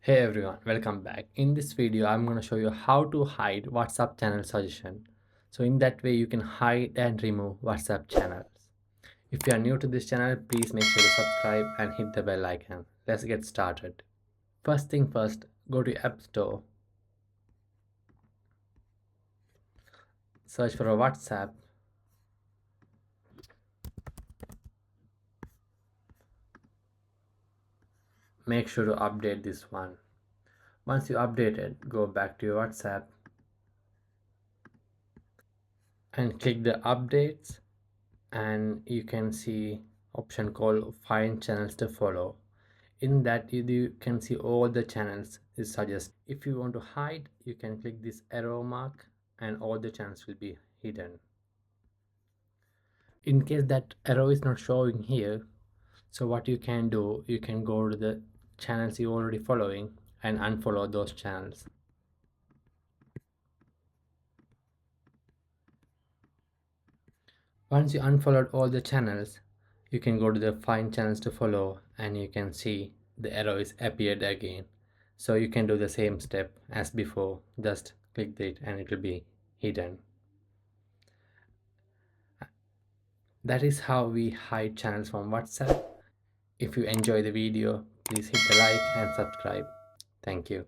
Hey everyone, welcome back. In this video, I'm going to show you how to hide WhatsApp channel suggestion. So in that way, you can hide and remove WhatsApp channels. If you are new to this channel, please make sure to subscribe and hit the bell icon. Let's get started. First thing first, go to App Store, search for a WhatsApp, make sure to update this one. Once you update it, go back to your WhatsApp and click the updates, and you can see option called find channels to follow. In that you can see all the channels is suggest. If you want to hide, you can click this arrow mark and all the channels will be hidden. In case that arrow is not showing here, so what you can do, you can go to the channels you already following and unfollow those channels. Once you unfollowed all the channels, you can go to the find channels to follow and you can see the arrow is appeared again. So you can do the same step as before, just click it and it will be hidden. That is how we hide channels from WhatsApp. If you enjoy the video, please hit the like and subscribe. Thank you.